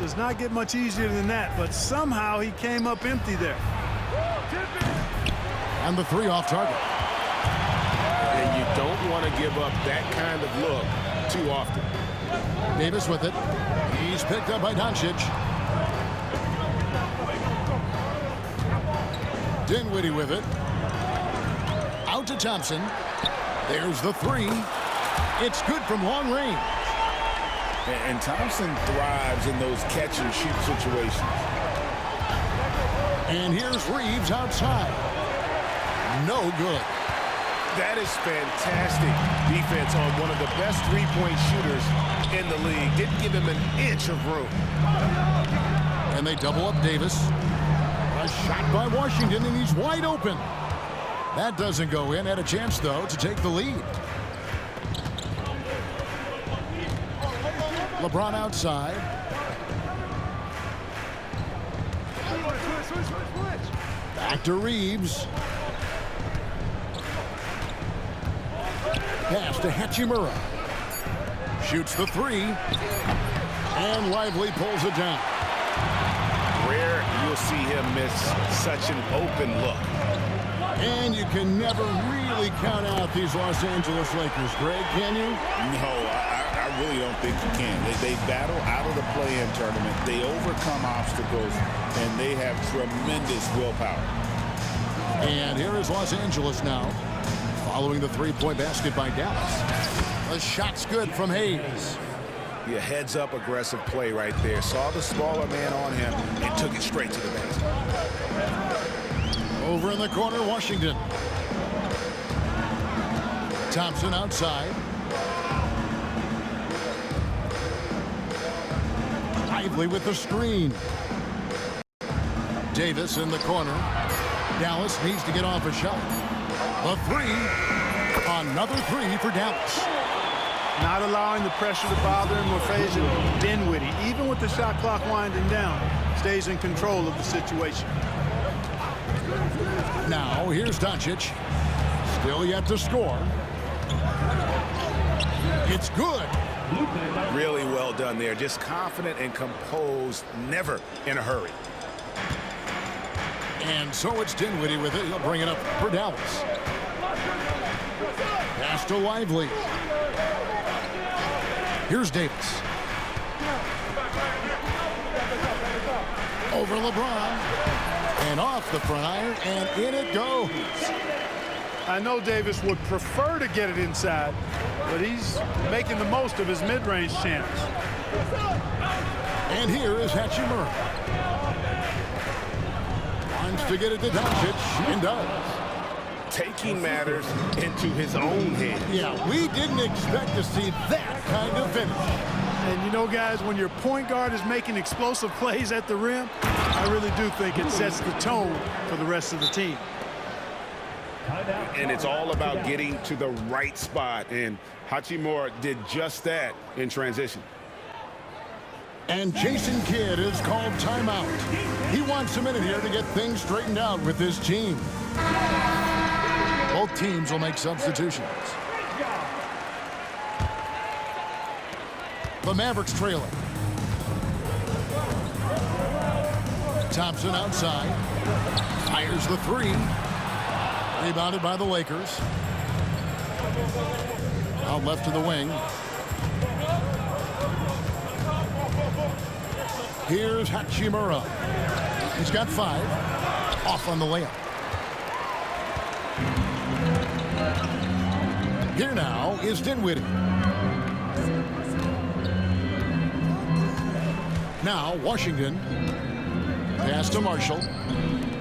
Does not get much easier than that, but somehow he came up empty there. And the three off target. And you don't want to give up that kind of look too often. Davis with it. He's picked up by Doncic. Dinwiddie with it. Out to Thompson. There's the three. It's good from long range. And Thompson thrives in those catch-and-shoot situations. And here's Reeves outside. No good. That is fantastic defense on one of the best three-point shooters in the league. Didn't give him an inch of room. And they double up Davis. A shot by Washington, and he's wide open. That doesn't go in. Had a chance, though, to take the lead. LeBron outside. Back to Reeves. Pass to Hachimura. Shoots the three. And Lively pulls it down. Rare you'll see him miss such an open look. And you can never really count out these Los Angeles Lakers, Greg, can you? No, I really don't think you can. They battle out of the play-in tournament. They overcome obstacles, and they have tremendous willpower. And here is Los Angeles now, following the three-point basket by Dallas. The shot's good from Hayes. Yeah, heads-up aggressive play right there. Saw the smaller man on him and took it straight to the basket. Over in the corner, Washington. Thompson outside. Lively with the screen. Davis in the corner. Dallas needs to get off a shot. The three. Another three for Dallas. Not allowing the pressure to bother him or phase him. Dinwiddie, even with the shot clock winding down, stays in control of the situation. Now, here's Doncic. Still yet to score. It's good. Really well done there. Just confident and composed, never in a hurry. And so it's Dinwiddie with it. He'll bring it up for Dallas. Pass to Lively. Here's Davis. Over LeBron. And off the front iron, and in it goes. I know Davis would prefer to get it inside, but he's making the most of his mid-range chance. And here is Hachimura. Wants to get it to Doncic, and does. Taking matters into his own hands. Yeah, we didn't expect to see that kind of finish. And you know, guys, when your point guard is making explosive plays at the rim, I really do think it sets the tone for the rest of the team. And it's all about getting to the right spot, and Hachimura did just that in transition. And Jason Kidd is called timeout. He wants a minute here to get things straightened out with his team. Both teams will make substitutions. The Mavericks trailing. Thompson outside. Fires the three. Rebounded by the Lakers. Out left to the wing. Here's Hachimura. He's got 5. Off on the layup. Here now is Dinwiddie. Now Washington. Pass to Marshall.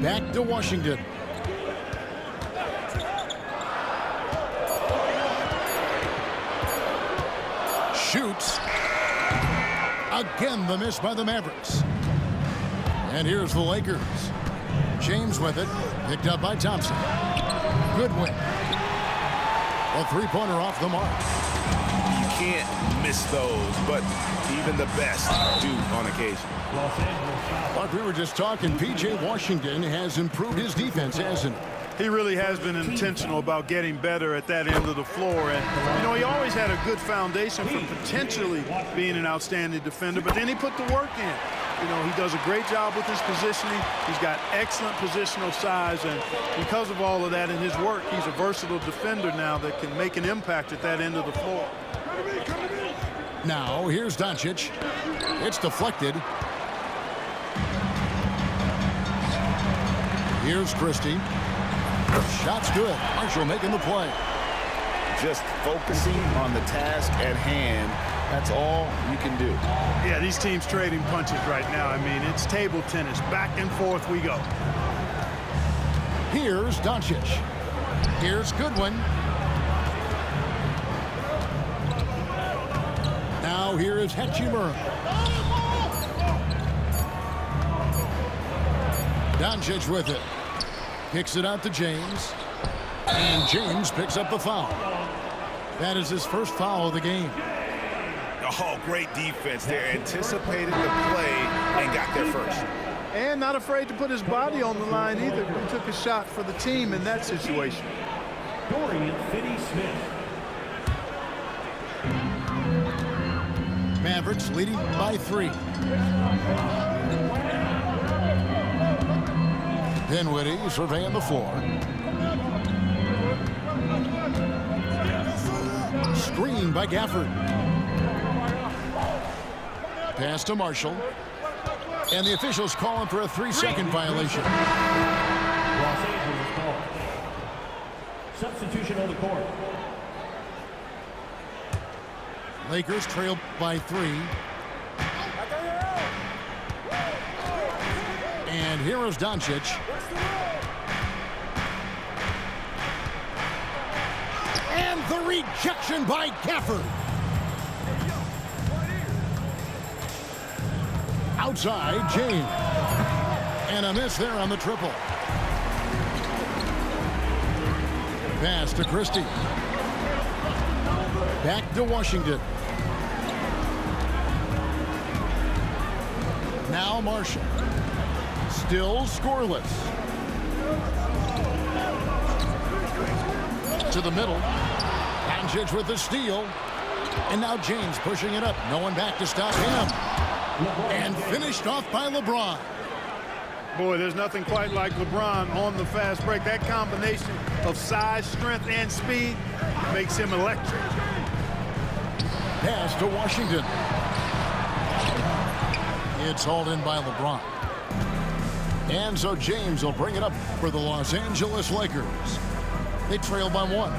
Back to Washington. Shoots. Again, the miss by the Mavericks. And here's the Lakers. James with it. Picked up by Thompson. Good win. A three-pointer off the mark. You can't miss those, but even the best do on occasion. Like we were just talking, P.J. Washington has improved his defense, hasn't he? He really has been intentional about getting better at that end of the floor. And, you know, he always had a good foundation for potentially being an outstanding defender, but then he put the work in. You know, he does a great job with his positioning. He's got excellent positional size, and because of all of that in his work, he's a versatile defender now that can make an impact at that end of the floor. Now, here's Doncic. It's deflected. Here's Christie. Shot's good. Marshall making the play. Just focusing on the task at hand. That's all you can do. Yeah, these teams trading punches right now. I mean, it's table tennis. Back and forth we go. Here's Doncic. Here's Goodwin. Now here is Hachimura. Doncic with it. Kicks it out to James. And James picks up the foul. That is his first foul of the game. Oh, great defense there. Anticipated the play and got there first. And not afraid to put his body on the line either. He took a shot for the team in that situation. Dorian Finney-Smith. Mavericks leading by 3. Dinwiddie surveying the floor. Screen by Gafford. Pass to Marshall. And the officials calling for a 3-second violation. Los Angeles ball. Substitution on the court. Lakers trail by 3. And here is Doncic. And the rejection by Gafford. Outside, James. And a miss there on the triple. Pass to Christie. Back to Washington. Now Marshall. Still scoreless. To the middle. Doncic with the steal. And now James pushing it up. No one back to stop him. And finished off by LeBron. Boy, there's nothing quite like LeBron on the fast break. That combination of size, strength, and speed makes him electric. Pass to Washington. It's hauled in by LeBron. And so James will bring it up for the Los Angeles Lakers. They trail by 1.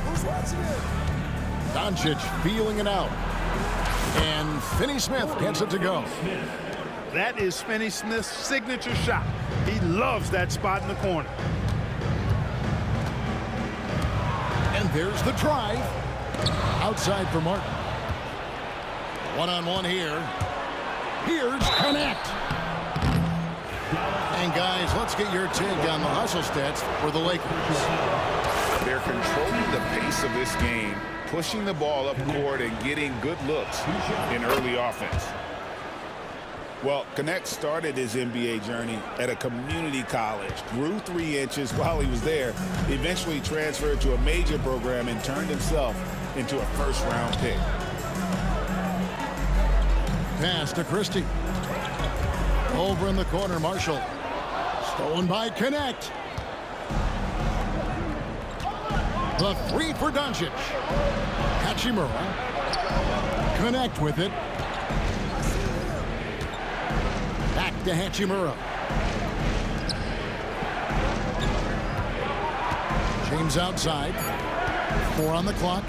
Who's watching it? Doncic feeling it out. And Finney-Smith gets it to go. That is Finney-Smith's signature shot. He loves that spot in the corner. And there's the drive. Outside for Martin. One-on-one here. Here's Connect. And guys, let's get your take on the hustle stats for the Lakers. They're controlling the pace of this game, pushing the ball up court and getting good looks in early offense. Well, Connect started his NBA journey at a community college, grew 3 inches while he was there, eventually transferred to a major program and turned himself into a first-round pick. Pass to Christie. Over in the corner, Marshall. Stolen by Connect. The 3 for Doncic. Hachimura. Connect with it. Back to Hachimura. James outside. 4 on the clock.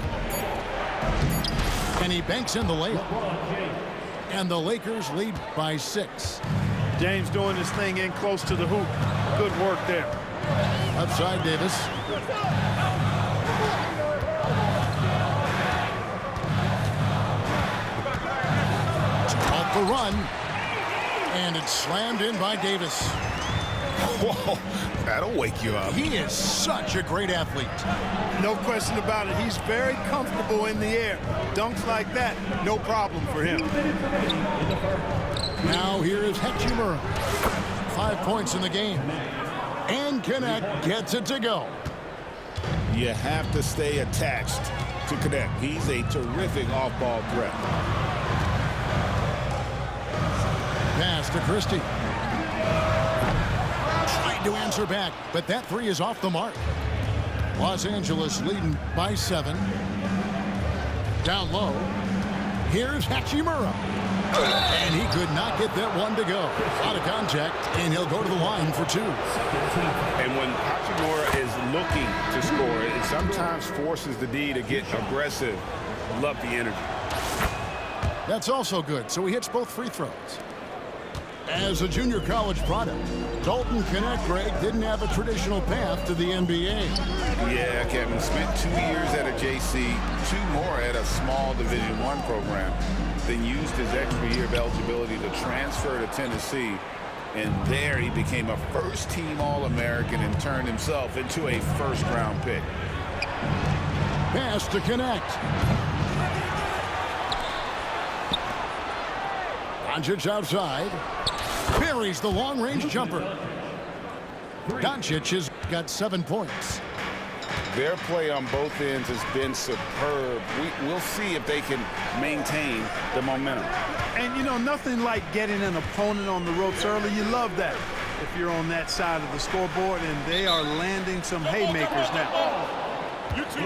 And he banks in the layup. And the Lakers lead by 6. James doing his thing in close to the hoop. Good work there. Outside Davis. Off the run. And it's slammed in by Davis. Whoa, that'll wake you up. He is such a great athlete. No question about it. He's very comfortable in the air. Dunks like that, no problem for him. Now here is Hachimura. 5 points in the game. And Knecht gets it to go. You have to stay attached to Knecht. He's a terrific off-ball threat. Pass to Christie. Trying to answer back, but that three is off the mark. Los Angeles leading by 7. Down low. Here's Hachimura. And he could not get that one to go. Out of contact, and he'll go to the line for 2. And when Hachimura is looking to score, it sometimes forces the D to get aggressive. Love the energy. That's also good, so he hits both free throws. As a junior college product, Dalton Knecht, Greg, didn't have a traditional path to the NBA. Yeah, Kevin spent 2 years at a JC, 2 more at a small Division I program, then used his extra year of eligibility to transfer to Tennessee. And there he became a first-team All-American and turned himself into a first-round pick. Pass to Knecht. Doncic outside. Buries the long-range jumper. Doncic has got 7 points. Their play on both ends has been superb. We'll see if they can maintain the momentum. And, you know, nothing like getting an opponent on the ropes early. You love that if you're on that side of the scoreboard, and they are landing some haymakers now.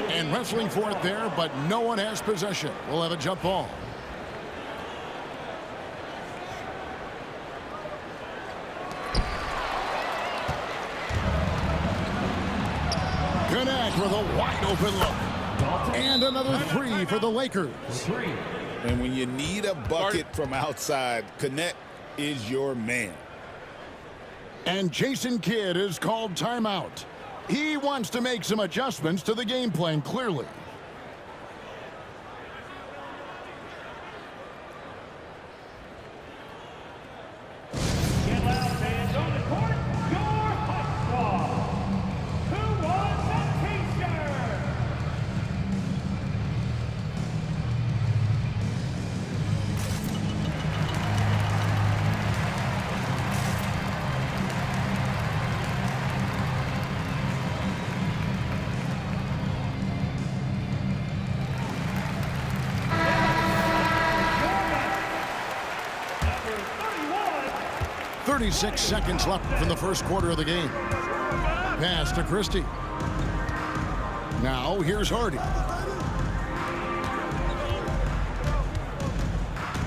And wrestling for it there, but no one has possession. We'll have a jump ball. Knecht with a wide open look. And another 3 for the Lakers. And when you need a bucket from outside, Knecht is your man. And Jason Kidd is called timeout. He wants to make some adjustments to the game plan, clearly. Get loud, fans. On the court, your hot squad. Who wants a t-shirt? Number 31. 36 seconds left from the first quarter of the game. Pass to Christie. Now here's Hardy.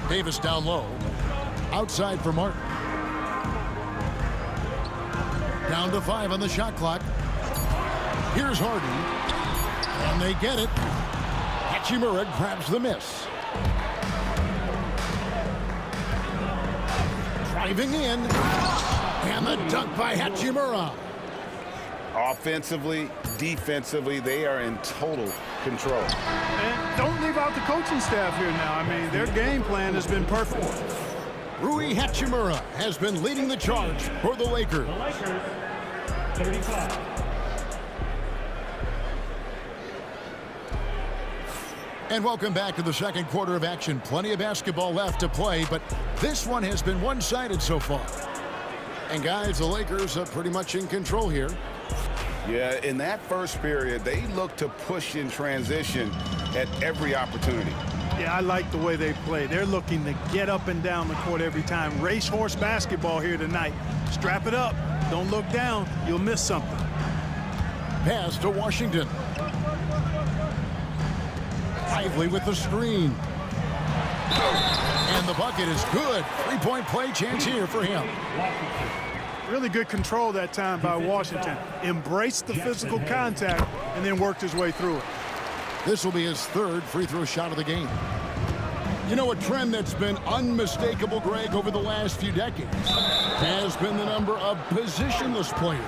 Davis down low. Outside for Martin. Down to 5 on the shot clock. Here's Hardy. And they get it. Hachimura grabs the miss. Driving in. And the dunk by Hachimura. Offensively, defensively, they are in total control. And don't leave out the coaching staff here now. I mean, their game plan has been perfect. Rui Hachimura has been leading the charge for the Lakers. The Lakers, 35. And welcome back to the second quarter of action. Plenty of basketball left to play, but this one has been one-sided so far. And guys, the Lakers are pretty much in control here. Yeah, in that first period, they looked to push in transition at every opportunity. Yeah, I like the way they play. They're looking to get up and down the court every time. Racehorse basketball here tonight. Strap it up. Don't look down. You'll miss something. Pass to Washington. Lively with the screen. And the bucket is good. Three-point play chance here for him. Really good control that time by Washington. Embraced the physical contact and then worked his way through it. This will be his third free throw shot of the game. You know, a trend that's been unmistakable, Greg, over the last few decades has been the number of positionless players.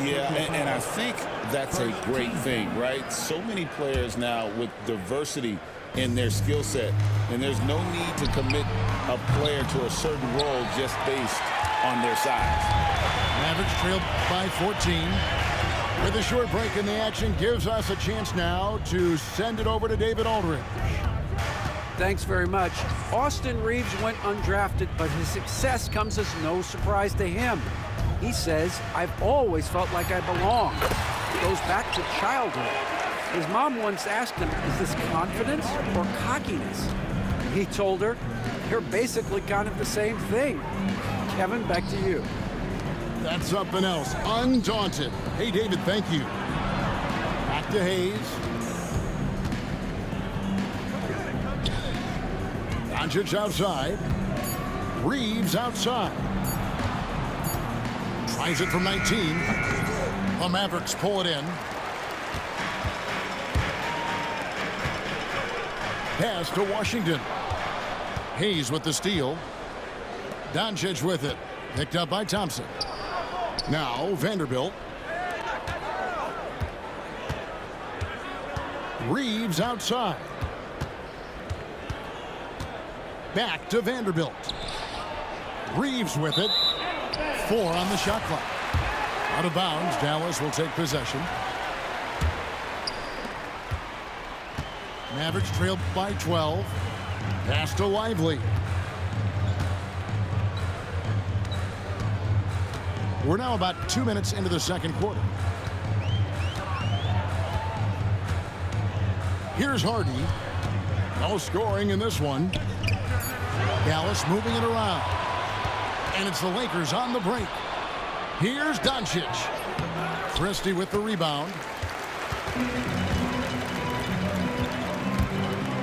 Yeah, and I think that's a great thing, right? So many players now with diversity in their skill set, and there's no need to commit a player to a certain role just based on their size. Mavericks trailed by 14. With a short break in the action, gives us a chance now to send it over to David Aldridge. thanks very much. Austin Reeves went undrafted, but his success comes as no surprise to him. He says, "I've always felt like I belong." It goes back to childhood. His mom once asked him, "Is this confidence or cockiness?" He told her, "You're basically kind of the same thing." Kevin, back to you. That's something else. Undaunted. Hey, David, thank you. Back to Hayes. Doncic outside. Reeves outside. Tries it from 19. The Mavericks pull it in. Pass to Washington. Hayes with the steal. Doncic with it. Picked up by Thompson. Now Vanderbilt. Reeves outside. Back to Vanderbilt. Reeves with it. 4 on the shot clock. Out of bounds. Dallas will take possession. Mavericks trailed by 12. Pass to Lively. We're now about 2 minutes into the second quarter. Here's Hardy. No scoring in this one. Dallas moving it around. And it's the Lakers on the break. Here's Doncic. Christie with the rebound.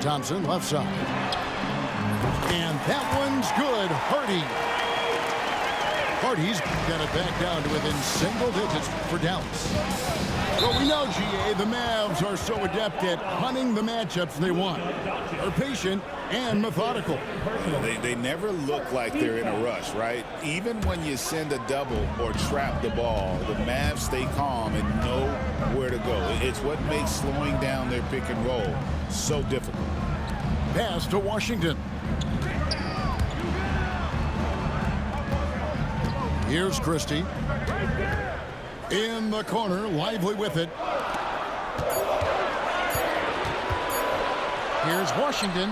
Thompson left side. And that one's good. Hardy. Hardy's got it back down to within single digits for Dallas. Well, we know, GA, the Mavs are so adept at hunting the matchups they want. They're patient and methodical. They never look like they're in a rush, right? Even when you send a double or trap the ball, the Mavs stay calm and know where to go. It's what makes slowing down their pick and roll so difficult. Pass to Washington. Here's Christie. In the corner, Lively with it. Here's Washington.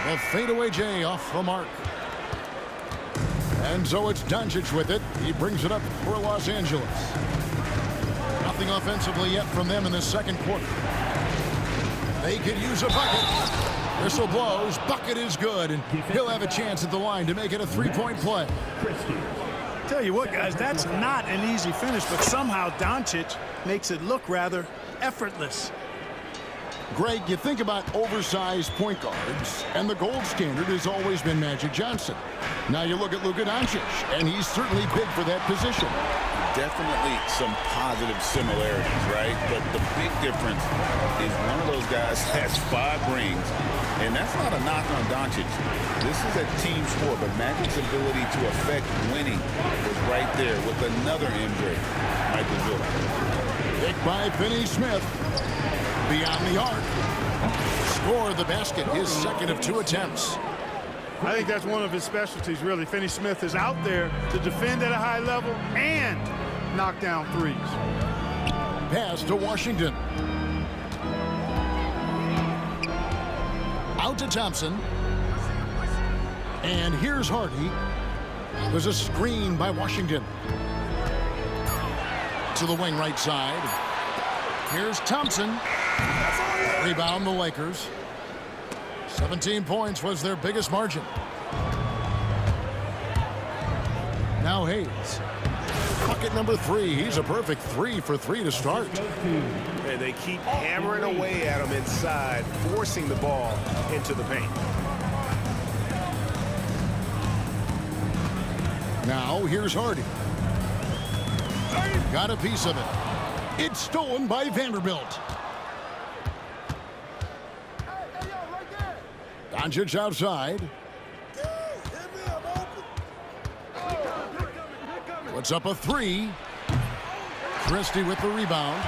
The fadeaway J off the mark. And so it's Doncic with it. He brings it up for Los Angeles. Nothing offensively yet from them in the second quarter. They could use a bucket. Whistle blows. Bucket is good. And he'll have a chance at the line to make it a three-point play. Tell you what, guys, that's not an easy finish, but somehow Doncic makes it look rather effortless. Greg, you think about oversized point guards, and the gold standard has always been Magic Johnson. Now you look at Luka Doncic, and he's certainly big for that position. Definitely some positive similarities, right? But the big difference is one of those guys has 5 rings, and that's not a knock on Doncic. This is a team sport, but Magic's ability to affect winning was right there with another MJ, Michael Jordan. Picked by Finney Smith. Beyond the arc. Scored the basket, his second of 2 attempts. I think that's one of his specialties, really. Finney Smith is out there to defend at a high level and knock down threes. Pass to Washington. Out to Thompson. And here's Hardy. There's a screen by Washington. To the wing right side. Here's Thompson. Rebound the Lakers. 17 points was their biggest margin. Now Hayes. Bucket number 3. He's a perfect 3 for 3 to start. And they keep hammering away at him inside, forcing the ball into the paint. Now here's Hardy. Got a piece of it. It's stolen by Vanderbilt. Doncic outside. Puts up a 3. Christie with the rebound.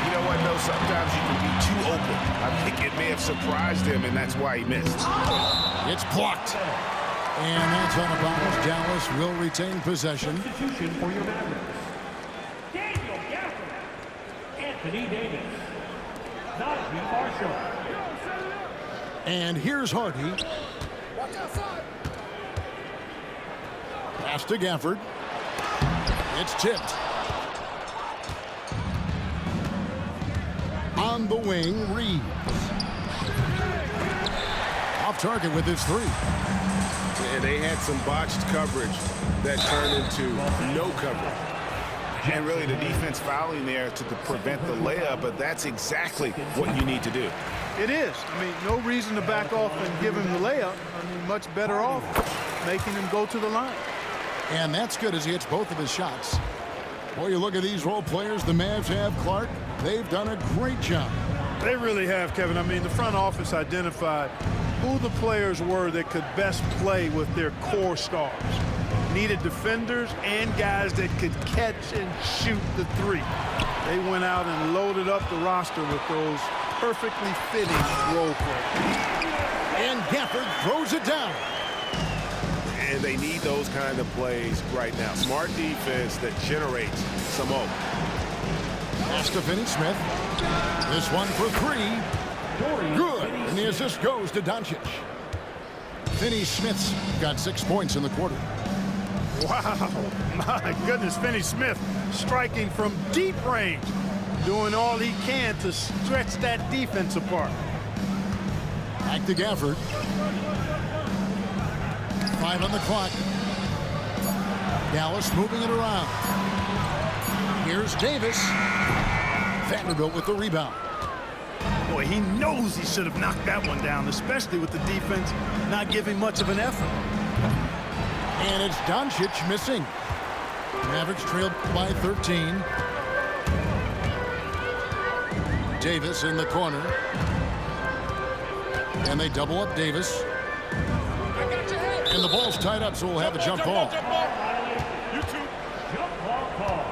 You know what, though? Sometimes you can be too open. I think it may have surprised him, and that's why he missed. It's blocked. And that's on a bounce. Dallas will retain possession. Substitution for your Mavericks. Daniel Gafford. Anthony Davis. Najee Marshall. And here's Hardy. Watch outside. Pass to Gafford. It's tipped. On the wing, Reeves. Off target with his three. And they had some botched coverage that turned into no coverage. And really the defense fouling there to prevent the layup, but that's exactly what you need to do. It is. I mean, no reason to back off and give him the layup. I mean, much better off making him go to the line. And that's good as he hits both of his shots. Boy, you look at these role players the Mavs have, Clark. They've done a great job. They really have, Kevin. I mean, the front office identified who the players were that could best play with their core stars. Needed defenders and guys that could catch and shoot the three. They went out and loaded up the roster with those perfectly fitting role players. And Gafford throws it down. And they need those kind of plays right now. Smart defense that generates some open. Pass to Finney-Smith. This one for three. Good. And the assist goes to Doncic. Finney-Smith's got 6 points in the quarter. Wow, my goodness, Finney-Smith striking from deep range, doing all he can to stretch that defense apart. Back to Gafford. 5 on the clock. Dallas moving it around. Here's Davis. Vanderbilt with the rebound. Boy, he knows he should have knocked that one down, especially with the defense not giving much of an effort. And it's Doncic missing. Mavericks trailed by 13. Davis in the corner. And they double up Davis. And the ball's tied up, so we'll have a jump ball. You two. Jump ball call.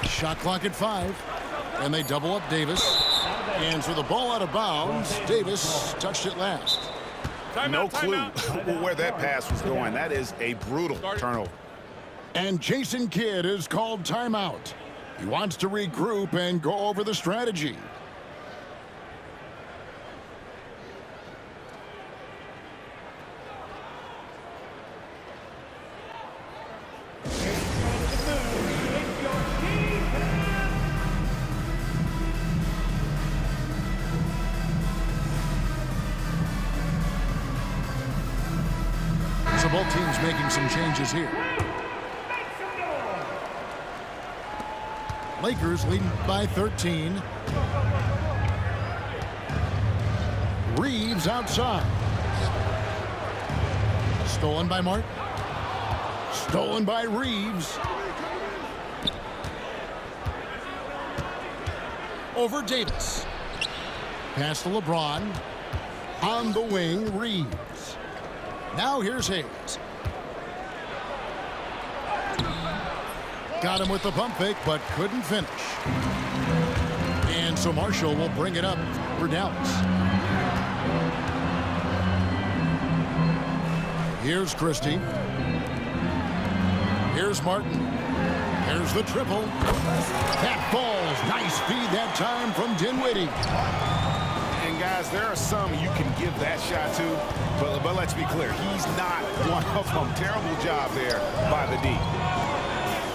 Shot clock at 5. And they double up Davis. And so the ball out of bounds. Davis touched it last. No clue where that pass was going. That is a brutal turnover. And Jason Kidd is called timeout. He wants to regroup and go over the strategy. So both teams making some changes here. Lakers leading by 13. Reeves outside. Stolen by Martin. Stolen by Reeves. Over Davis. Pass to LeBron. On the wing, Reeves. Now here's Hayes. Got him with the pump fake, but couldn't finish. And so Marshall will bring it up for Dallas. Here's Christie. Here's Martin. Here's the triple. That falls. Nice feed that time from Dinwiddie. And guys, there are some you can give that shot to, but let's be clear, he's not one of them. Terrible job there by the D.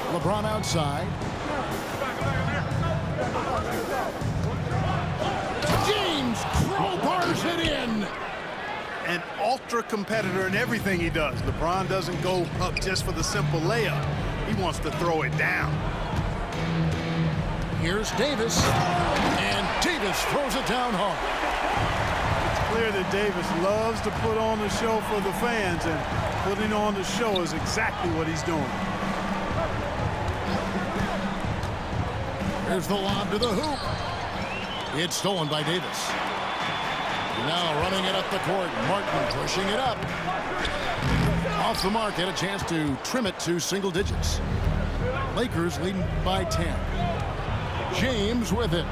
LeBron outside. James crowbars it in. An ultra competitor in everything he does. LeBron doesn't go up just for the simple layup. He wants to throw it down. Here's Davis. And Davis throws it down hard. It's clear that Davis loves to put on the show for the fans, and putting on the show is exactly what he's doing. Here's the lob to the hoop. It's stolen by Davis. Now running it up the court. Martin pushing it up. Off the mark, had a chance to trim it to single digits. Lakers leading by 10. James with it.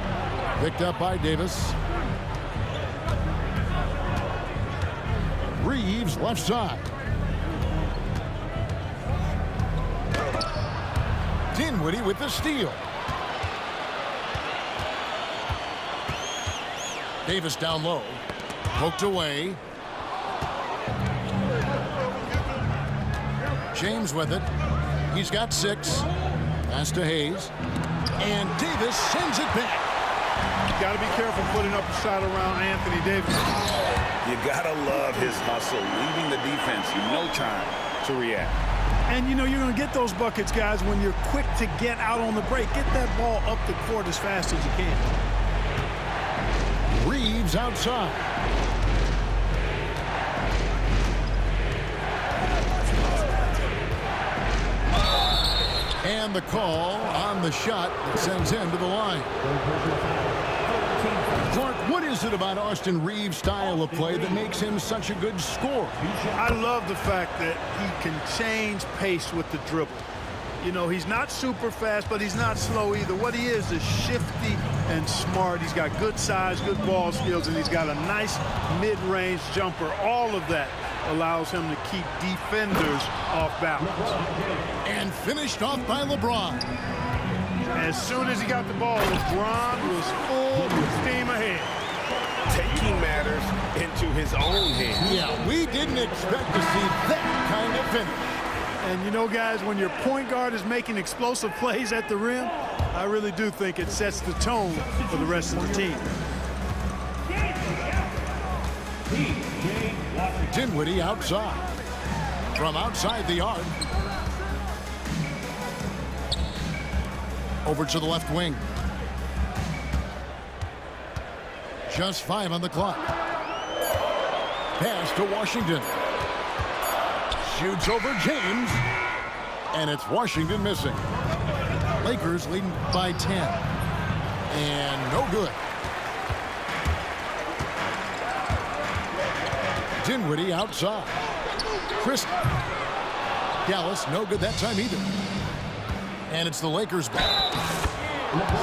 Picked up by Davis. Reeves left side. Dinwiddie with the steal. Davis down low. Poked away. James with it. He's got 6. Pass to Hayes. And Davis sends it back. Got to be careful putting up a shot around Anthony Davis. You gotta love his hustle, leaving the defense no time to react. And, you know, you're going to get those buckets, guys, when you're quick to get out on the break. Get that ball up the court as fast as you can. Reeves outside. And the call on the shot that sends him to the line. Clark, what is it about Austin Reeves' style of play that makes him such a good scorer? I love the fact that he can change pace with the dribble. You know, he's not super fast, but he's not slow either. What he is shifty and smart. He's got good size, good ball skills, and he's got a nice mid-range jumper. All of that allows him to keep defenders off balance. And finished off by LeBron. As soon as he got the ball, LeBron was full steam ahead. Taking matters into his own hands. Yeah, we didn't expect to see that kind of finish. And you know, guys, when your point guard is making explosive plays at the rim, I really do think it sets the tone for the rest of the team. Dinwiddie outside. From outside the arc. Over to the left wing. Just 5 on the clock. Pass to Washington. Shoots over James. And it's Washington missing. Lakers leading by 10. And no good. Dinwiddie outside. Chris. Dallas no good that time either. And it's the Lakers back.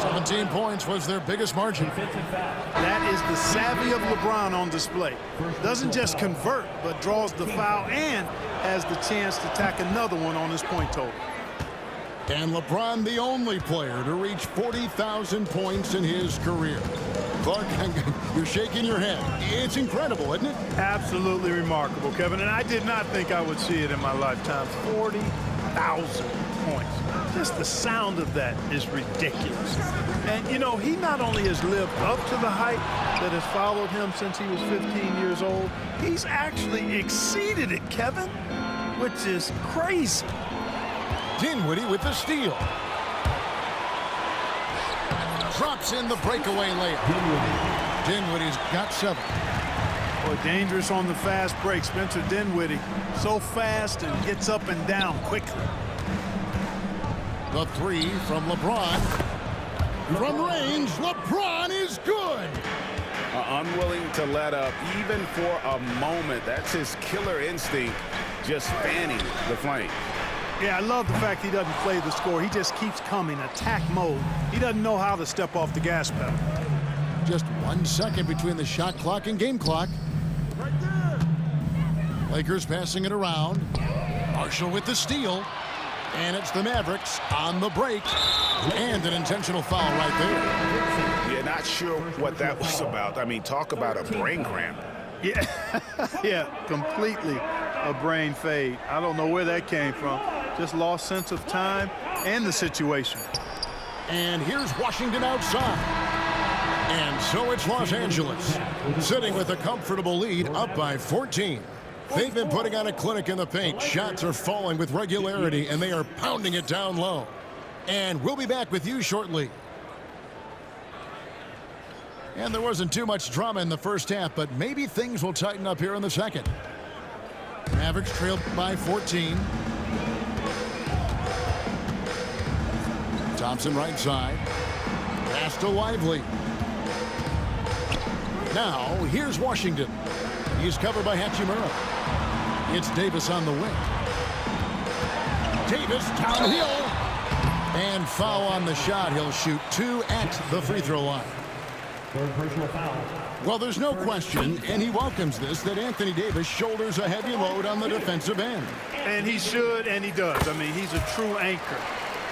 17 points was their biggest margin. That is the savvy of LeBron on display. Doesn't just convert, but draws the foul and has the chance to tack another one on his point total. And LeBron, the only player to reach 40,000 points in his career. Clark, you're shaking your head. It's incredible, isn't it? Absolutely remarkable, Kevin. And I did not think I would see it in my lifetime. 40,000 points. Just the sound of that is ridiculous. And, you know, he not only has lived up to the hype that has followed him since he was 15 years old, he's actually exceeded it, Kevin, which is crazy. Dinwiddie with the steal. Drops in the breakaway layup. Dinwiddie's got 7. Boy, dangerous on the fast break. Spencer Dinwiddie, so fast and gets up and down quickly. The 3 from LeBron. From range, LeBron is good. Unwilling to let up even for a moment. That's his killer instinct, just fanning the flame. Yeah, I love the fact he doesn't play the score. He just keeps coming, attack mode. He doesn't know how to step off the gas pedal. Just 1 second between the shot clock and game clock. Lakers passing it around. Marshall with the steal. And it's the Mavericks on the break. And an intentional foul right there. Yeah, not sure what that was about. I mean, talk about a brain cramp. Yeah, yeah, completely a brain fade. I don't know where that came from. Just lost sense of time and the situation. And here's Washington outside. And so it's Los Angeles, sitting with a comfortable lead, up by 14. They've been putting on a clinic in the paint. Shots are falling with regularity, and they are pounding it down low. And we'll be back with you shortly. And there wasn't too much drama in the first half, but maybe things will tighten up here in the second. Mavericks trailed by 14. Thompson right side. Pass to Lively. Now, here's Washington. He's covered by Hachimura. It's Davis on the wing. Davis downhill. And foul on the shot. He'll shoot 2 at the free throw line. Third personal foul. Well, there's no question, and he welcomes this, that Anthony Davis shoulders a heavy load on the defensive end. And he should, and he does. I mean, he's a true anchor.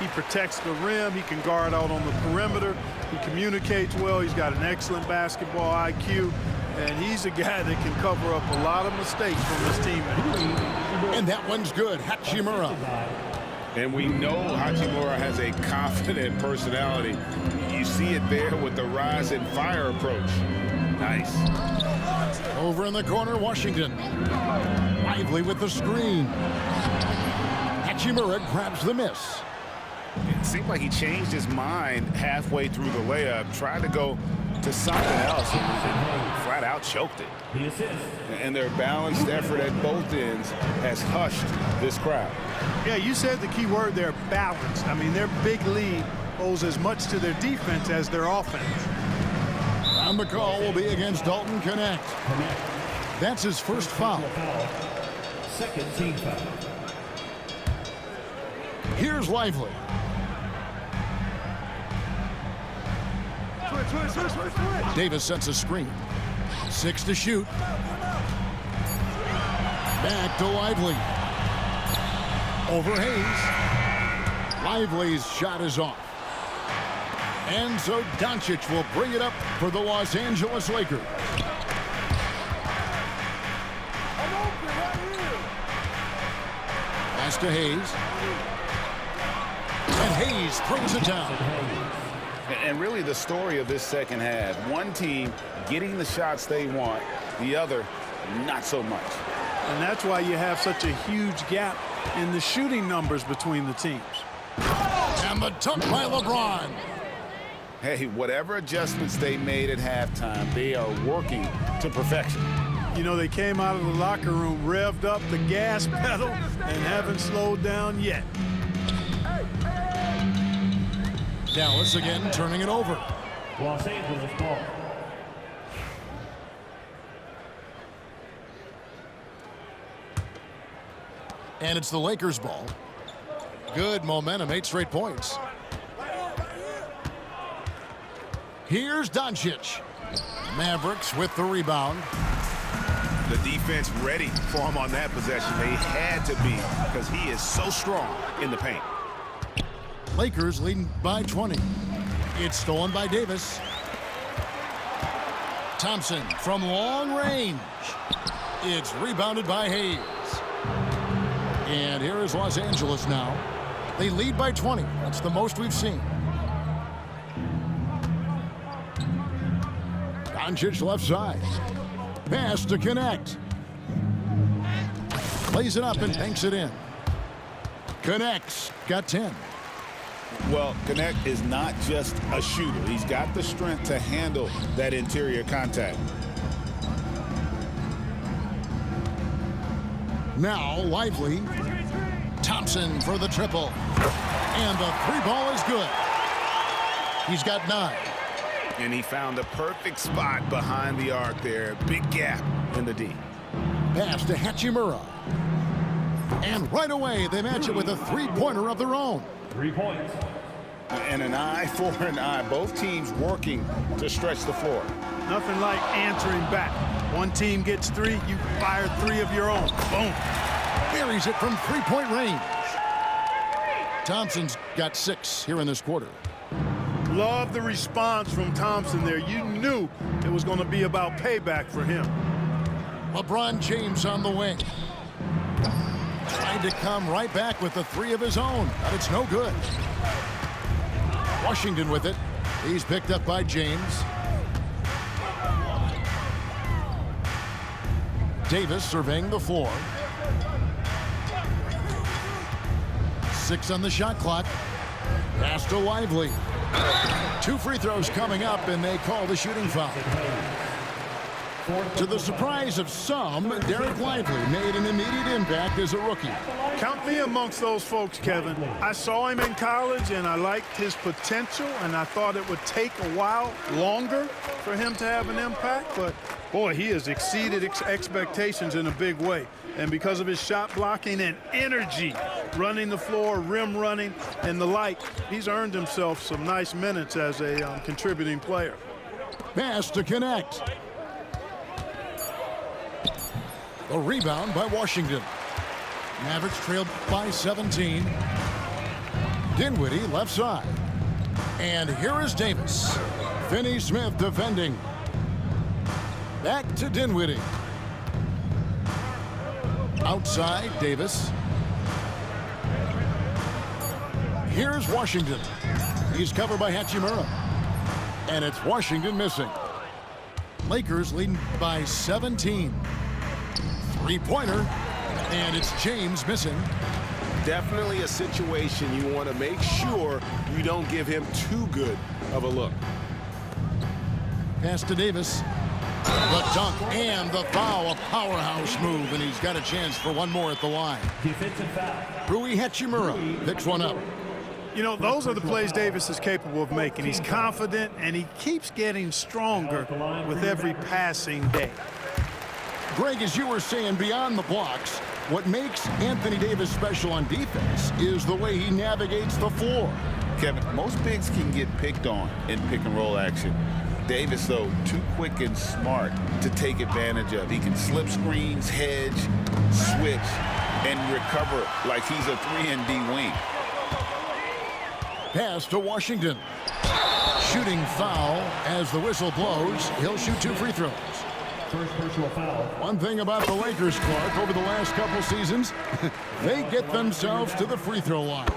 He protects the rim. He can guard out on the perimeter. He communicates well. He's got an excellent basketball IQ. And he's a guy that can cover up a lot of mistakes from his teammates. And that one's good. Hachimura. And we know Hachimura has a confident personality. You see it there with the rise and fire approach. Nice. Over in the corner, Washington. Lively with the screen. Hachimura grabs the miss. It seemed like he changed his mind halfway through the layup, tried to go to something else, and flat out choked it. The assist. And their balanced effort at both ends has hushed this crowd. Yeah, you said the key word there, balance. I mean, their big lead owes as much to their defense as their offense. And the call will be against Dalton Connect. That's his first foul. Second team foul. Here's Lively. Davis sets a screen. 6 to shoot. Back to Lively. Over Hayes. Lively's shot is off. And so Doncic will bring it up for the Los Angeles Lakers. Pass to Hayes. And Hayes brings it down. And really the story of this second half, one team getting the shots they want, the other not so much. And that's why you have such a huge gap in the shooting numbers between the teams. And the dunk by LeBron. Hey, whatever adjustments they made at halftime, they are working to perfection. You know, they came out of the locker room, revved up the gas pedal, and haven't slowed down yet. Dallas again turning it over. Los Angeles ball. And it's the Lakers ball. Good momentum, 8 straight points. Here's Doncic. Mavericks with the rebound. The defense ready for him on that possession. They had to be because he is so strong in the paint. Lakers leading by 20. It's stolen by Davis. Thompson from long range. It's rebounded by Hayes. And here is Los Angeles now. They lead by 20. That's the most we've seen. Doncic left side. Pass to Connect. Plays it up and banks it in. Connects. Got 10. Well, Connect is not just a shooter. He's got the strength to handle that interior contact. Now Lively. Thompson for the triple. And the 3-ball is good. He's got 9. And he found the perfect spot behind the arc there. Big gap in the D. Pass to Hachimura. And right away, they match it with a 3-pointer of their own. 3 points. And an eye for an eye. Both teams working to stretch the floor. Nothing like answering back. One team gets 3, you fire 3 of your own. Boom. Buries it from 3-point range. Thompson's got 6 here in this quarter. Love the response from Thompson there. You knew it was going to be about payback for him. LeBron James on the wing. Trying to come right back with the 3 of his own, but it's no good. Washington with it. He's picked up by James. Davis surveying the floor. 6 on the shot clock. Pass to Lively. 2 free throws coming up, and they call the shooting foul. To the surprise of some, Derek Lively made an immediate impact as a rookie. Count me amongst those folks, Kevin. I saw him in college, and I liked his potential, and I thought it would take a while longer for him to have an impact. But, boy, he has exceeded expectations in a big way. And because of his shot blocking and energy, running the floor, rim running, and the like, he's earned himself some nice minutes as a contributing player. Pass to Connect. A rebound by Washington. Mavericks trailed by 17. Dinwiddie left side. And here is Davis. Finney Smith defending. Back to Dinwiddie. Outside, Davis. Here's Washington. He's covered by Hachimura. And it's Washington missing. Lakers leading by 17. Three-pointer. And it's James missing. Definitely a situation you want to make sure you don't give him too good of a look. Pass to Davis. The dunk and the foul. A powerhouse move, and he's got a chance for one more at the line. Defensive foul. Rui Hachimura picks one up. You know, those are the plays Davis is capable of making. He's confident, and he keeps getting stronger with every passing day. Greg, as you were saying, beyond the blocks, what makes Anthony Davis special on defense is the way he navigates the floor. Kevin, most bigs can get picked on in pick-and-roll action. Davis, though, too quick and smart to take advantage of. He can slip screens, hedge, switch, and recover like he's a 3-and-D wing. Pass to Washington. Shooting foul as the whistle blows. He'll shoot 2 free throws. First personal foul. One thing about the Lakers, Clark, over the last couple seasons, they get themselves to the free throw line.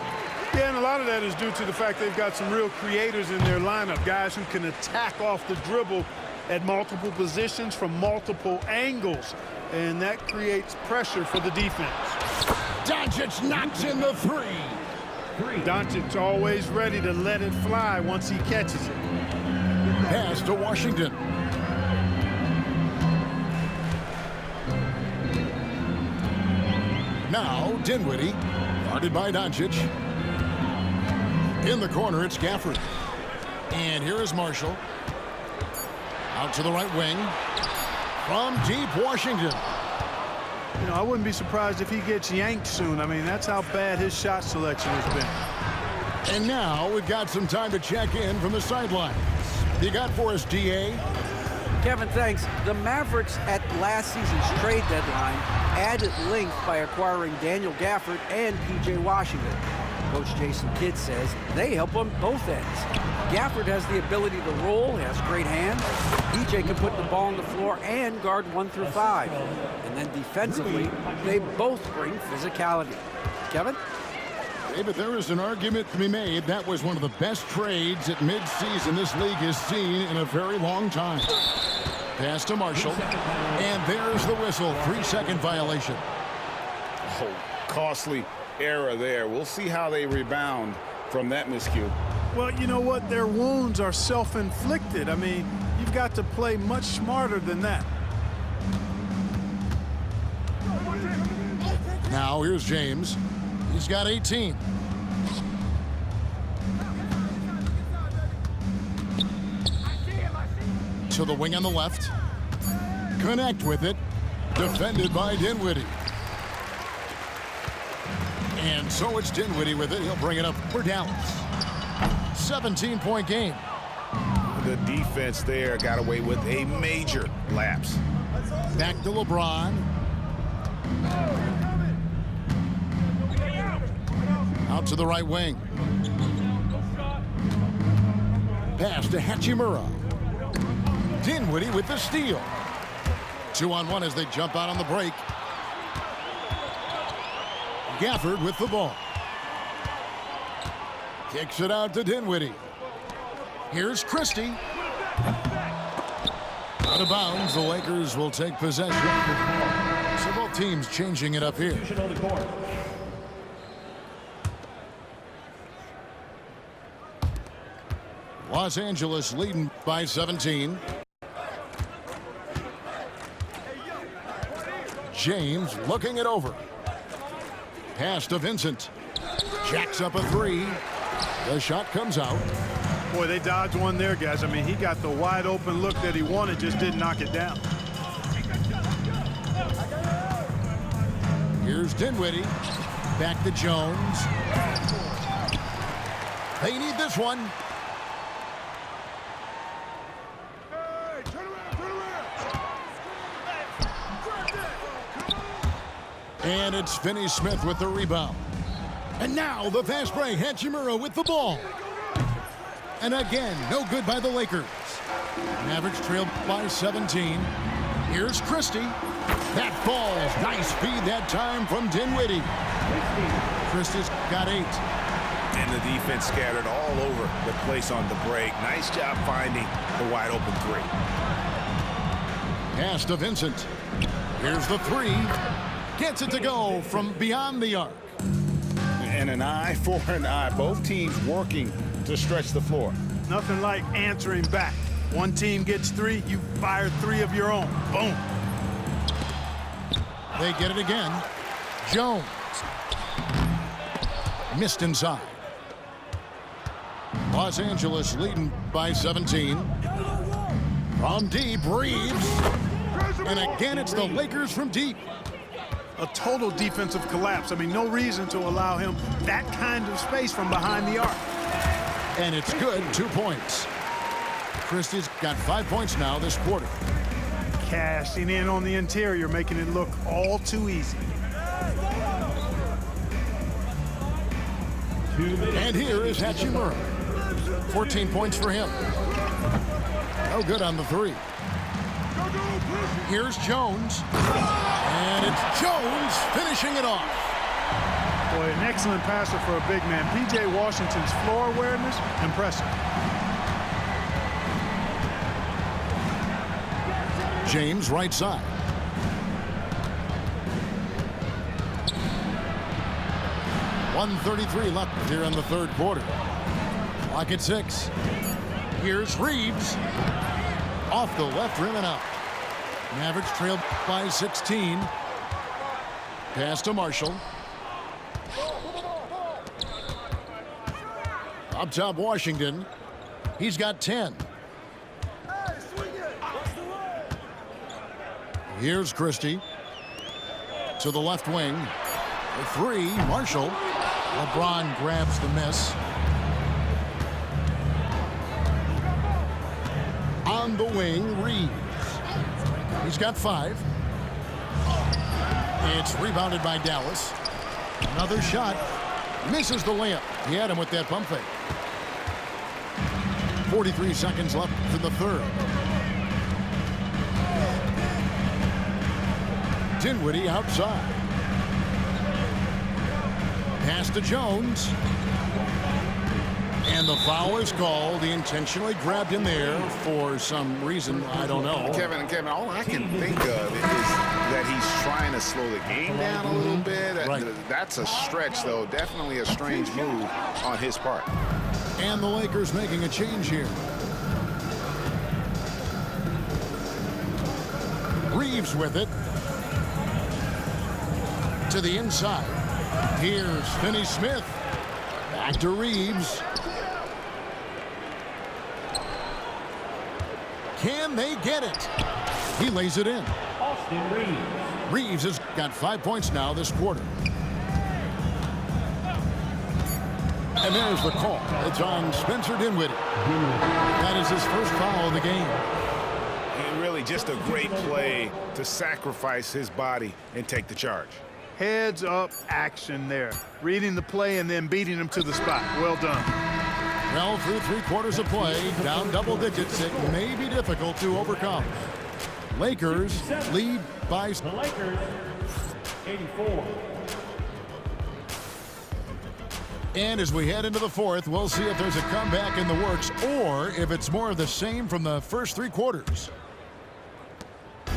Yeah, and a lot of that is due to the fact they've got some real creators in their lineup, guys who can attack off the dribble at multiple positions from multiple angles, and that creates pressure for the defense. Doncic knocks in the three. Doncic always ready to let it fly once he catches it. Pass to Washington. Now Dinwiddie, guarded by Doncic. In the corner, it's Gafford. And here is Marshall. Out to the right wing. From deep, Washington. You know, I wouldn't be surprised if he gets yanked soon. I mean, that's how bad his shot selection has been. And now we've got some time to check in from the sidelines. You got for us, DA? Kevin, thanks. The Mavericks at last season's trade deadline added length by acquiring Daniel Gafford and P.J. Washington. Coach Jason Kidd says they help on both ends. Gafford has the ability to roll, has great hands. P.J. can put the ball on the floor and guard 1 through 5. And then defensively, they both bring physicality. Kevin? David, there is an argument to be made. That was one of the best trades at midseason this league has seen in a very long time. Pass to Marshall. And there's the whistle. 3-second violation. Oh, costly error there. We'll see how they rebound from that miscue. Well, you know what? Their wounds are self-inflicted. I mean, you've got to play much smarter than that. Now here's James. He's got 18. To the wing on the left. Connect with it. Defended by Dinwiddie. And so it's Dinwiddie with it. He'll bring it up for Dallas. 17-point game. The defense there got away with a major lapse. Back to LeBron. Out to the right wing. Pass to Hachimura. Dinwiddie with the steal. 2-on-1 as they jump out on the break. Gafford with the ball. Kicks it out to Dinwiddie. Here's Christie. Out of bounds, the Lakers will take possession. So both teams changing it up here. Los Angeles leading by 17. James looking it over. Pass to Vincent. Jacks up a three. The shot comes out. Boy, they dodged one there, guys. I mean, he got the wide open look that he wanted, just didn't knock it down. Here's Dinwiddie. Back to Jones. They need this one. And it's Finney Smith with the rebound. And now the fast break. Hachimura with the ball. And again, no good by the Lakers. Mavericks trailed by 17. Here's Christie. That falls. Nice feed that time from Dinwiddie. Christie's got 8. And the defense scattered all over the place on the break. Nice job finding the wide open 3. Pass to Vincent. Here's the 3. Gets it to go from beyond the arc. And an eye for an eye. Both teams working to stretch the floor. Nothing like answering back. One team gets 3, you fire 3 of your own. Boom. They get it again. Jones. Missed inside. Los Angeles leading by 17. From deep, Reeves. And again, it's the Lakers from deep. A total defensive collapse. I mean, no reason to allow him that kind of space from behind the arc. And it's good, 2 points. Christie's got 5 points now this quarter. Cashing in on the interior, making it look all too easy. And here is Hachimura. 14 points for him. No good on the 3. Here's Jones. And it's Jones finishing it off. Boy, an excellent passer for a big man. P.J. Washington's floor awareness, impressive. James right side. .133 left here in the third quarter. Clock at 6. Here's Reeves. Off the left rim and out. Mavericks trailed by 16. Pass to Marshall. Up top, Washington. He's got 10. Here's Christie. To the left wing. The 3, Marshall. LeBron grabs the miss. On the wing, Reeves. He's got 5. It's rebounded by Dallas. Another shot. Misses the layup. He had him with that pump fake. 43 seconds left in the third. Dinwiddie outside. Pass to Jones. And the foul is called. He intentionally grabbed him there for some reason. I don't know. Kevin, all I can think of is that he's trying to slow the game down a little bit. Right. That's a stretch, though. Definitely a strange move on his part. And the Lakers making a change here. Reeves with it. To the inside. Here's Finney-Smith. Back to Reeves. Can they get it? He lays it in. Austin Reeves. Reeves has got 5 points now this quarter. And there's the call. It's on Spencer Dinwiddie. That is his first foul of the game. And really just a great play to sacrifice his body and take the charge. Heads up action there. Reading the play and then beating him to the spot. Well done. Well, through 3 quarters of play, down double digits, it may be difficult to overcome. Lakers lead by... The Lakers, 84. And as we head into the fourth, we'll see if there's a comeback in the works or if it's more of the same from the first 3 quarters.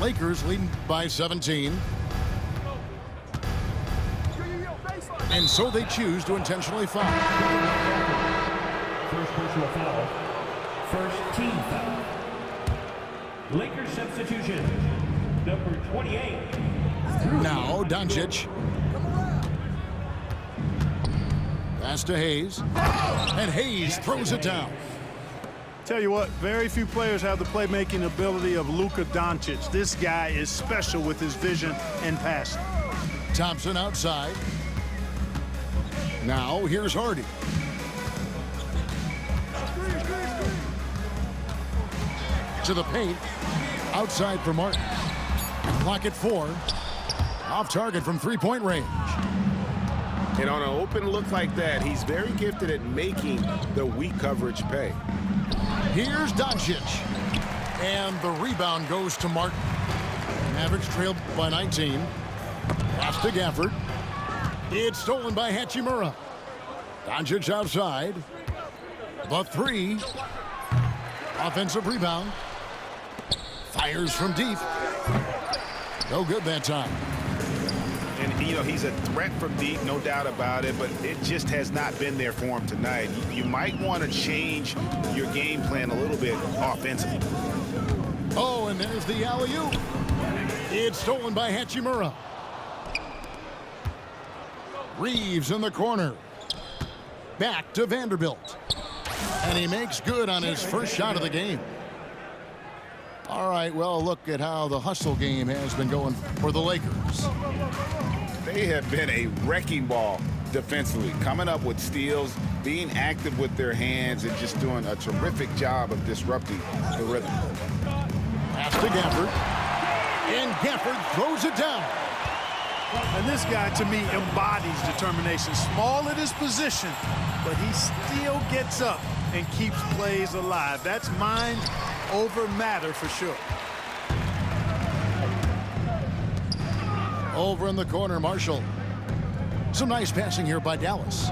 Lakers leading by 17. And so they choose to intentionally foul. First personal foul. First team foul. Lakers substitution. Number 28. Now Doncic. Pass to Hayes. And Hayes throws it down. Tell you what, very few players have the playmaking ability of Luka Doncic. This guy is special with his vision and passing. Thompson outside. Now here's Hardy. To the paint. Outside for Martin. Clock at 4. Off target from 3-point range. And on an open look like that, he's very gifted at making the weak coverage pay. Here's Doncic. And the rebound goes to Martin. Mavericks trailed by 19. Pass to Gafford. It's stolen by Hachimura. Doncic outside. The three. Offensive rebound. Fires from deep. No good that time. And, you know, he's a threat from deep, no doubt about it, but it just has not been there for him tonight. You might want to change your game plan a little bit offensively. Oh, and there's the alley-oop. It's stolen by Hachimura. Reeves in the corner. Back to Vanderbilt. And he makes good on his first shot of the game. All right, well, look at how the hustle game has been going for the Lakers. They have been a wrecking ball defensively, coming up with steals, being active with their hands, and just doing a terrific job of disrupting the rhythm. Pass to Gafford. And Gafford throws it down. And this guy, to me, embodies determination. Small at his position, but he still gets up and keeps plays alive. That's mind over matter for sure. Over in the corner, Marshall. Some nice passing here by Dallas.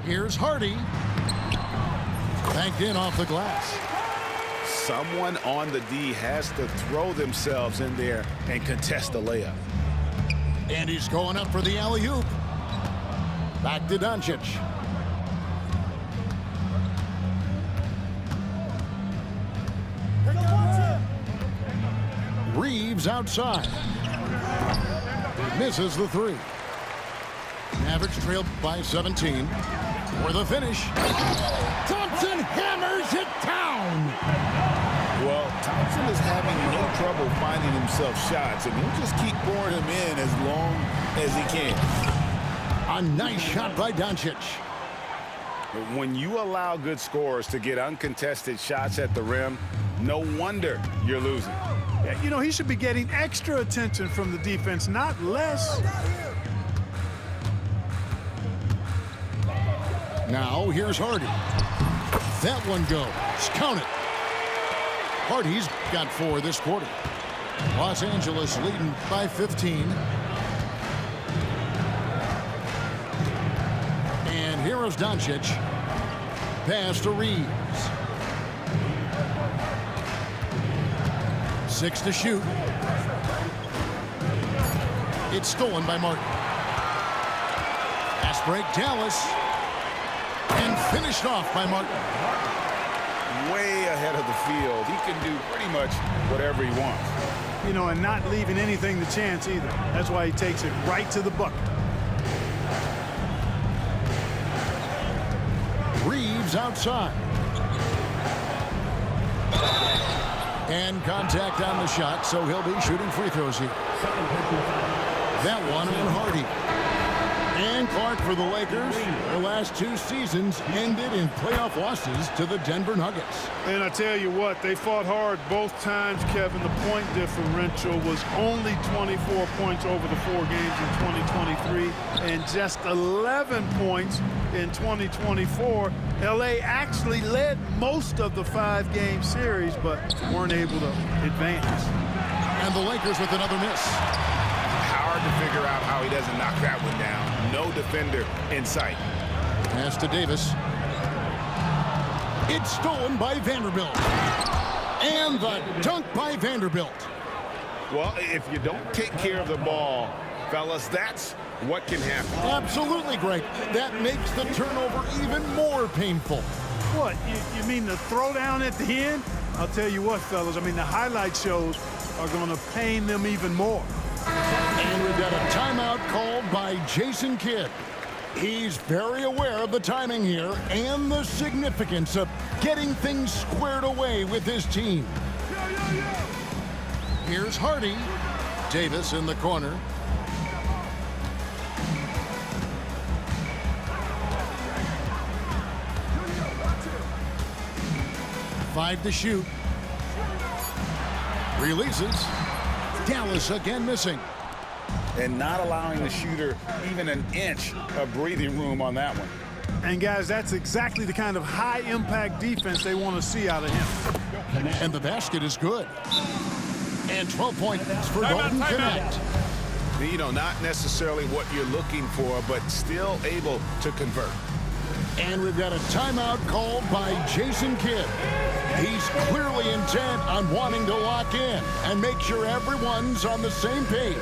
Here's Hardy. Banked in off the glass. Someone on the D has to throw themselves in there and contest the layup. And he's going up for the alley-oop. Back to Doncic. Reeves outside. Misses the three. Mavericks trailed by 17. For the finish. Thompson hammers it down. Well, Thompson is having no trouble finding himself shots, and he'll just keep pouring them in as long as he can. A nice shot by Doncic. When you allow good scorers to get uncontested shots at the rim, no wonder you're losing. Yeah, you know, he should be getting extra attention from the defense, not less. Now, here's Hardy. That one goes. Count it. Hardy's got 4 this quarter. Los Angeles leading by 15. And here is Doncic. Pass to Reeves. 6 to shoot. It's stolen by Martin. Fast break, Dallas. And finished off by Martin. Way ahead of the field. He can do pretty much whatever he wants. You know, and not leaving anything to chance either. That's why he takes it right to the bucket. Reeves outside. And contact on the shot, so he'll be shooting free throws here. That one on Hardy. And Clark for the Lakers. The last 2 seasons ended in playoff losses to the Denver Nuggets. And I tell you what, they fought hard both times, Kevin. The point differential was only 24 points over the 4 games in 2023 and just 11 points in 2024. LA actually led most of the 5-game series, but weren't able to advance. And the Lakers with another miss. Hard to figure out how he doesn't knock that one down. No defender in sight. Pass to Davis. It's stolen by Vanderbilt. And the dunk by Vanderbilt. Well, if you don't take care of the ball, fellas, that's what can happen. Absolutely, Greg. That makes the turnover even more painful. What, you mean the throwdown at the end? I'll tell you what, fellas, I mean, the highlight shows are going to pain them even more. And we've got a timeout called by Jason Kidd. He's very aware of the timing here and the significance of getting things squared away with his team. Here's Hardy. Davis in the corner. Five to shoot. Releases. Dallas again missing. and not allowing the shooter even an inch of breathing room on that one. And, guys, that's exactly the kind of high-impact defense they want to see out of him. And the basket is good. And 12 points for Dalton Knecht. You know, not necessarily what you're looking for, but still able to convert. And we've got a timeout called by Jason Kidd. He's clearly intent on wanting to lock in and make sure everyone's on the same page.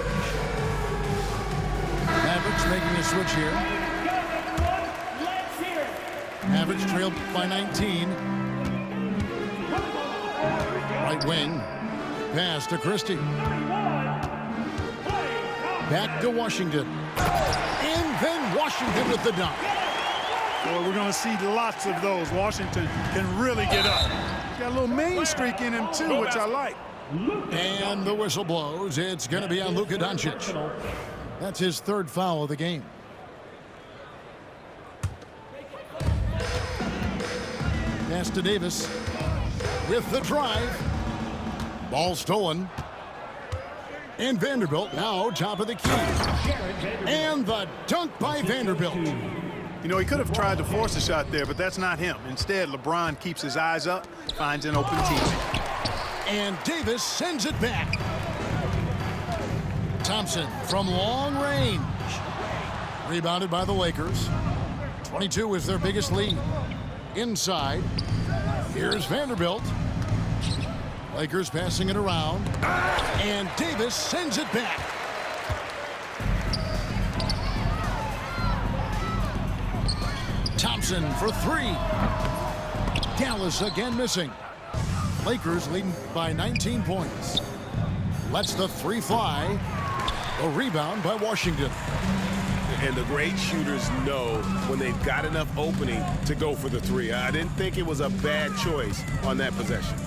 Mavericks making a switch here. Mavericks trailed by 19. Right wing. Pass to Christie. Back to Washington. And then Washington with the dunk. Boy, we're going to see lots of those. Washington can really get up. He's got a little main streak in him, too, which I like. And the whistle blows. It's going to be on Luka Doncic. That's his third foul of the game. Pass to Davis with the drive. Ball stolen. And Vanderbilt now top of the key. And the dunk by Vanderbilt. You know, he could have tried to force a shot there, but that's not him. Instead, LeBron keeps his eyes up, finds an open teammate. And Davis sends it back. Thompson from long range. Rebounded by the Lakers. 22 is their biggest lead. Inside. Here's Vanderbilt. Lakers passing it around. And Davis sends it back. Thompson for three. Dallas again missing. Lakers leading by 19 points. Lets the three fly. A rebound by Washington. And the great shooters know when they've got enough opening to go for the three. I didn't think it was a bad choice on that possession.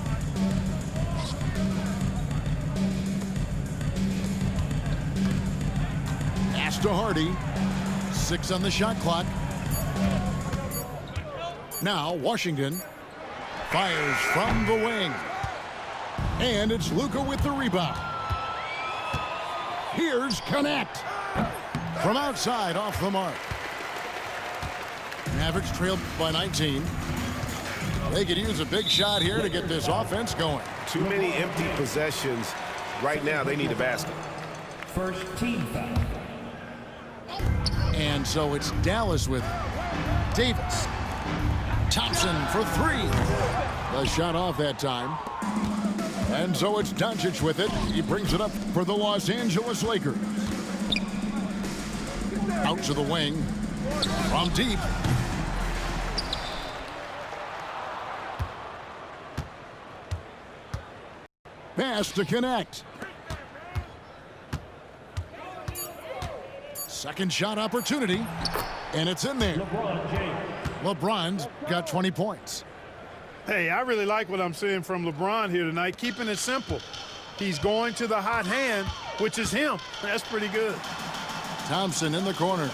Pass to Hardy. 6 on the shot clock. Now Washington fires from the wing. And it's Luka with the rebound. Here's Knecht. From outside off the mark. Mavericks trailed by 19. They could use a big shot here to get this offense going. Too many empty possessions. Right now, they need a basket. First team foul. And so it's Dallas with it. Davis. Thompson for three. The shot off that time. And so it's Doncic with it. He brings it up for the Los Angeles Lakers. Out to the wing. From deep. Pass to Knecht. Second shot opportunity. And it's in there. LeBron's got 20 points. Hey, I really like what I'm seeing from LeBron here tonight, keeping it simple. He's going to the hot hand, which is him. That's pretty good. Thompson in the corner.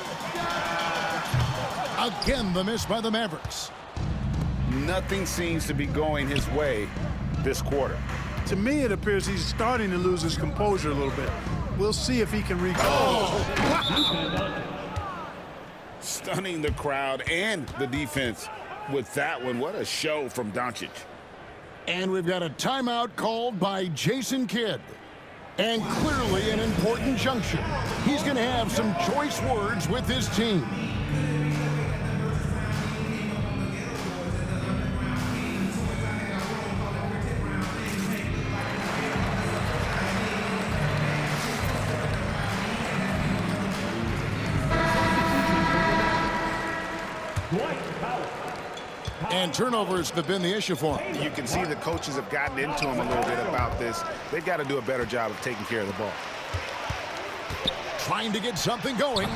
Again, the miss by the Mavericks. Nothing seems to be going his way this quarter. To me, it appears he's starting to lose his composure a little bit. We'll see if he can Stunning the crowd and the defense with that one. What a show from Doncic. And we've got a timeout called by Jason Kidd. And clearly an important juncture. He's going to have some choice words with his team. And turnovers have been the issue for him. You can see the coaches have gotten into him a little bit about this. They've got to do a better job of taking care of the ball. Trying to get something going.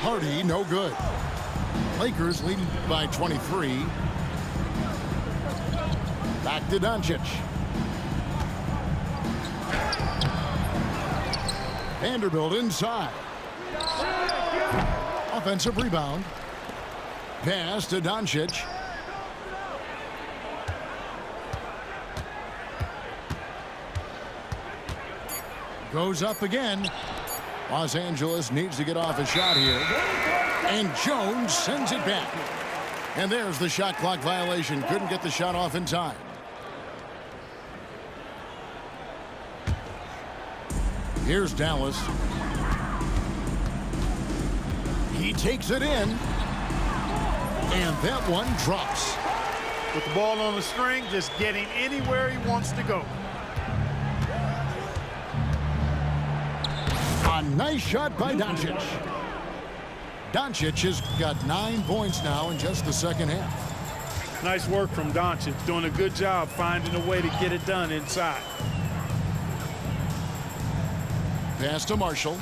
Hardy, no good. Lakers leading by 23. Back to Doncic. Vanderbilt inside. Offensive rebound. Pass to Doncic. Goes up again. Los Angeles needs to get off a shot here. And Jones sends it back. And there's the shot clock violation. Couldn't get the shot off in time. Here's Dallas. He takes it in. And that one drops. With the ball on the string, just getting anywhere he wants to go. A nice shot by Doncic. Doncic has got 9 points now in just the second half. Nice work from Doncic, doing a good job finding a way to get it done inside. Pass to Marshall.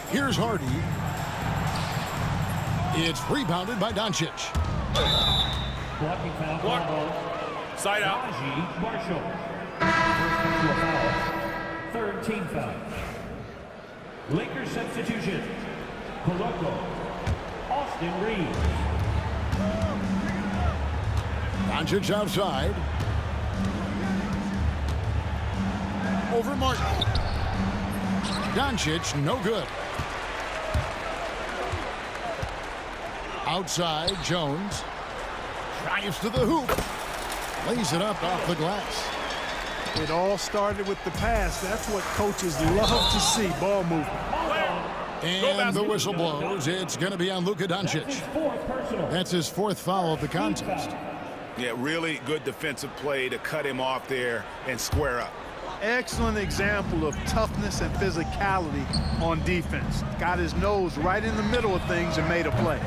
Here's Hardy. It's rebounded by Doncic. Blocking foul. Block. Side out. Raji Marshall. First personal foul. Third team foul. Lakers substitution. Koloko. Austin Reeves. Doncic outside. Over Martin. Doncic, no good. Outside, Jones. Drives to the hoop. Lays it up off the glass. It all started with the pass. That's what coaches love to see, ball movement. And the whistle blows. It's going to be on Luka Doncic. Fourth personal. That's his 4th foul of the contest. Yeah, really good defensive play to cut him off there and square up. Excellent example of toughness and physicality on defense. Got his nose right in the middle of things and made a play.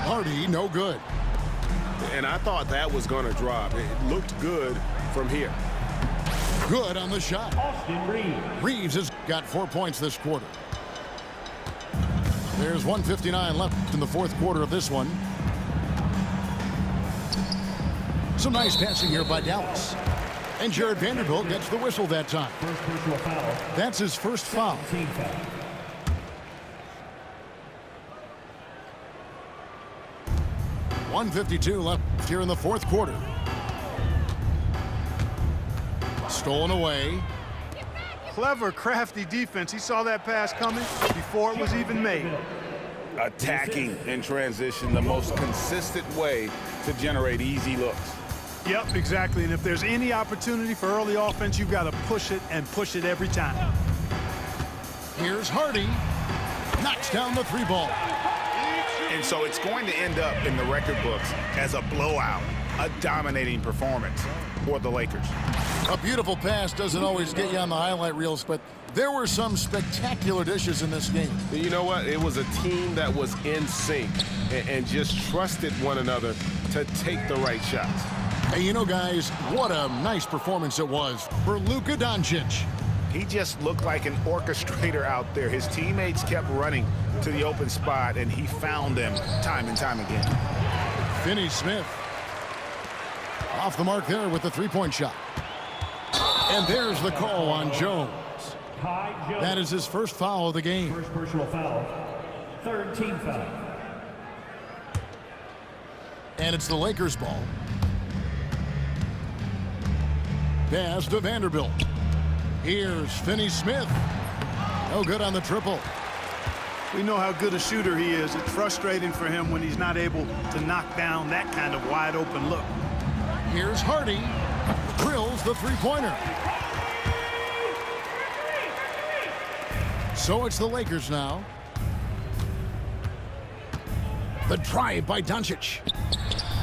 Hardy, no good. And I thought that was going to drop. It looked good from here. Good on the shot. Austin Reeves. Reeves has got 4 points this quarter. There's 1:59 left in the 4th quarter of this one. Some nice passing here by Dallas. And Jared Vanderbilt gets the whistle that time. First personal foul. That's his first foul. Team foul. .152 left here in the 4th quarter. Stolen away. Clever, crafty defense. He saw that pass coming before it was even made. Attacking in transition, the most consistent way to generate easy looks. Yep, exactly. And if there's any opportunity for early offense, you've got to push it and push it every time. Here's Hardy. Knocks down the 3 ball. And so it's going to end up in the record books as a blowout, a dominating performance for the Lakers. A beautiful pass doesn't always get you on the highlight reels, but there were some spectacular dishes in this game. You know what? It was a team that was in sync and just trusted one another to take the right shots. Hey, you know, guys, what a nice performance it was for Luka Doncic. He just looked like an orchestrator out there. His teammates kept running to the open spot, and he found them time and time again. Finney Smith off the mark there with the 3-point shot. And there's the call on Jones. Ty Jones. That is his first foul of the game. First personal foul. Third team foul. And it's the Lakers' ball. Pass to Vanderbilt. Here's Finney Smith. No good on the triple. We know how good a shooter he is. It's frustrating for him when he's not able to knock down that kind of wide open look. Here's Hardy. Drills the 3-pointer. So it's the Lakers now. The drive by Doncic.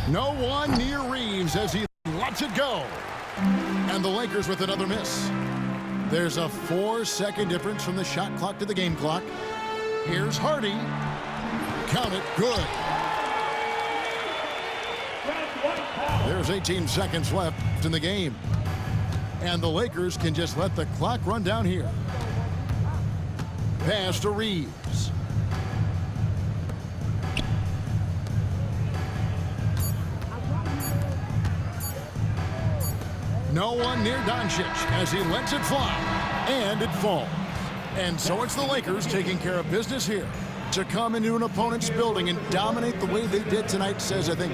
No one near Reeves as he lets it go. And the Lakers with another miss. There's a 4-second difference from the shot clock to the game clock. Here's Hardy. Count it. Good. There's 18 seconds left in the game. And the Lakers can just let the clock run down here. Pass to Reeves. No one near Doncic as he lets it fly. And it falls. And so it's the Lakers taking care of business here. To come into an opponent's building and dominate the way they did tonight says, I think,